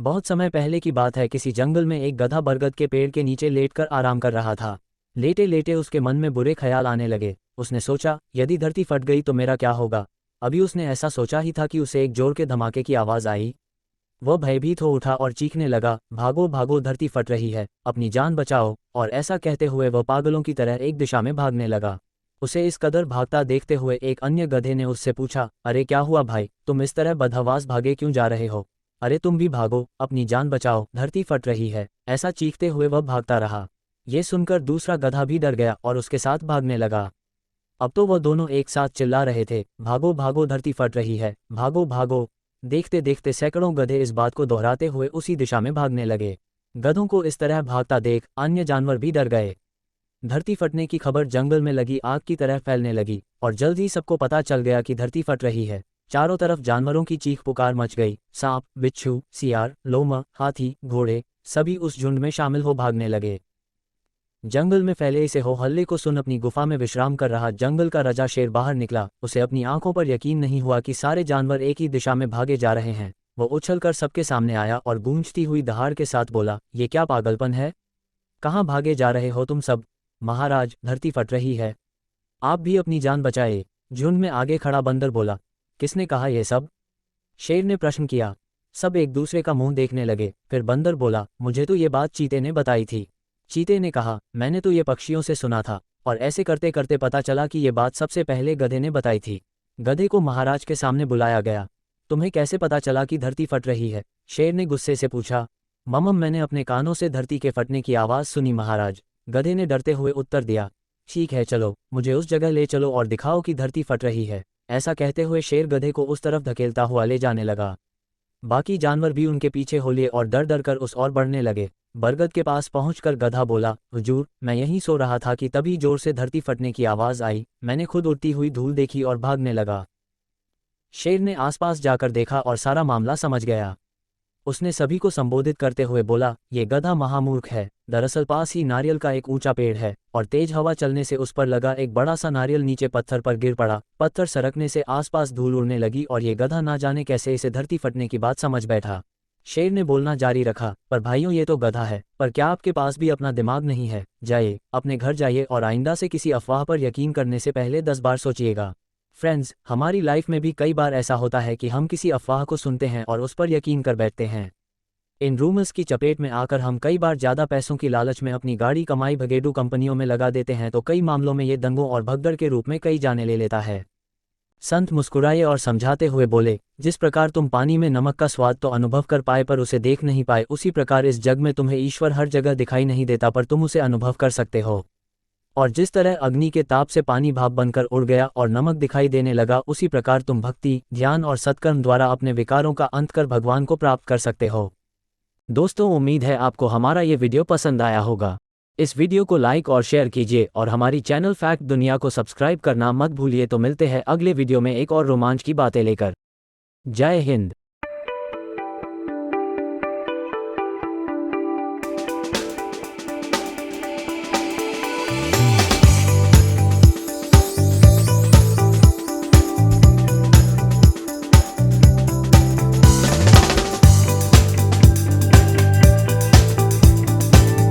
बहुत समय पहले की बात है। किसी जंगल में एक गधा बरगद के पेड़ के नीचे लेटकर आराम कर रहा था। लेटे लेटे उसके मन में बुरे ख्याल आने लगे। उसने सोचा, यदि धरती फट गई तो मेरा क्या होगा। अभी उसने ऐसा सोचा ही था कि उसे एक जोर के धमाके की आवाज़ आई। वह भयभीत हो उठा और चीखने लगा, भागो भागो, धरती फट रही है, अपनी जान बचाओ। और ऐसा कहते हुए वह पागलों की तरह एक दिशा में भागने लगा। उसे इस कदर भागता देखते हुए एक अन्य गधे ने उससे पूछा, अरे क्या हुआ भाई, तुम इस तरह बदहवास भागे क्यों जा रहे हो। अरे तुम भी भागो, अपनी जान बचाओ, धरती फट रही है। ऐसा चीखते हुए वह भागता रहा। ये सुनकर दूसरा गधा भी डर गया और उसके साथ भागने लगा। अब तो वह दोनों एक साथ चिल्ला रहे थे, भागो भागो, धरती फट रही है, भागो भागो। देखते देखते सैकड़ों गधे इस बात को दोहराते हुए उसी दिशा में भागने लगे। गधों को इस तरह भागता देख अन्य जानवर भी डर गए। धरती फटने की खबर जंगल में लगी आग की तरह फैलने लगी और जल्द ही सबको पता चल गया कि धरती फट रही है। चारों तरफ जानवरों की चीख पुकार मच गई। सांप, बिच्छू, सियार, लोमड़, हाथी, घोड़े सभी उस झुंड में शामिल हो भागने लगे। जंगल में फैले इसे हो हल्ले को सुन अपनी गुफा में विश्राम कर रहा जंगल का राजा शेर बाहर निकला। उसे अपनी आंखों पर यकीन नहीं हुआ कि सारे जानवर एक ही दिशा में भागे जा रहे हैं। वो उछलकर सबके सामने आया और गूंजती हुई दहाड़ के साथ बोला, ये क्या पागलपन है। कहाँ भागे जा रहे हो तुम सब। महाराज, धरती फट रही है, आप भी अपनी जान बचाए। झुंड में आगे खड़ा बंदर बोला। किसने कहा ये सब। शेर ने प्रश्न किया। सब एक दूसरे का मुंह देखने लगे। फिर बंदर बोला, मुझे तो ये बात चीते ने बताई थी। चीते ने कहा, मैंने तो ये पक्षियों से सुना था, और ऐसे करते करते पता चला कि ये बात सबसे पहले गधे ने बताई थी। गधे को महाराज के सामने बुलाया गया। तुम्हें कैसे पता चला कि धरती फट रही है। शेर ने गुस्से से पूछा। ममम, मैंने अपने कानों से धरती के फटने की आवाज़ सुनी महाराज। गधे ने डरते हुए उत्तर दिया। ठीक है, चलो मुझे उस जगह ले चलो और दिखाओ कि धरती फट रही है। ऐसा कहते हुए शेर गधे को उस तरफ धकेलता हुआ ले जाने लगा। बाकी जानवर भी उनके पीछे हो लिए और डर डर कर उस ओर बढ़ने लगे। बरगद के पास पहुंचकर गधा बोला, हुजूर, मैं यहीं सो रहा था कि तभी जोर से धरती फटने की आवाज़ आई। मैंने खुद उड़ती हुई धूल देखी और भागने लगा। शेर ने आसपास जाकर देखा और सारा मामला समझ गया। उसने सभी को संबोधित करते हुए बोला, ये गधा महामूर्ख है। दरअसल पास ही नारियल का एक ऊंचा पेड़ है और तेज हवा चलने से उस पर लगा एक बड़ा सा नारियल नीचे पत्थर पर गिर पड़ा। पत्थर सरकने से आसपास धूल उड़ने लगी और ये गधा ना जाने कैसे इसे धरती फटने की बात समझ बैठा। शेर ने बोलना जारी रखा, पर भाइयों, ये तो गधा है, पर क्या आपके पास भी अपना दिमाग नहीं है। जाइए, अपने घर जाइए और आइंदा से किसी अफवाह पर यकीन करने से पहले 10 बार सोचिएगा। फ्रेंड्स, हमारी लाइफ में भी कई बार ऐसा होता है कि हम किसी अफवाह को सुनते हैं और उस पर यकीन कर बैठते हैं। इन रूमर्स की चपेट में आकर हम कई बार ज़्यादा पैसों की लालच में अपनी गाड़ी कमाई भगेड़ू कंपनियों में लगा देते हैं, तो कई मामलों में ये दंगों और भगदड़ के रूप में कई जाने ले लेता है। संत मुस्कुराए और समझाते हुए बोले, जिस प्रकार तुम पानी में नमक का स्वाद तो अनुभव कर पाए पर उसे देख नहीं पाए, उसी प्रकार इस जग में तुम्हें ईश्वर हर जगह दिखाई नहीं देता पर तुम उसे अनुभव कर सकते हो। और जिस तरह अग्नि के ताप से पानी भाप बनकर उड़ गया और नमक दिखाई देने लगा, उसी प्रकार तुम भक्ति, ध्यान और सत्कर्म द्वारा अपने विकारों का अंत कर भगवान को प्राप्त कर सकते हो। दोस्तों, उम्मीद है आपको हमारा ये वीडियो पसंद आया होगा। इस वीडियो को लाइक और शेयर कीजिए और हमारी चैनल फैक्ट दुनिया को सब्सक्राइब करना मत भूलिए। तो मिलते हैं अगले वीडियो में एक और रोमांच की बातें लेकर। जय हिंद।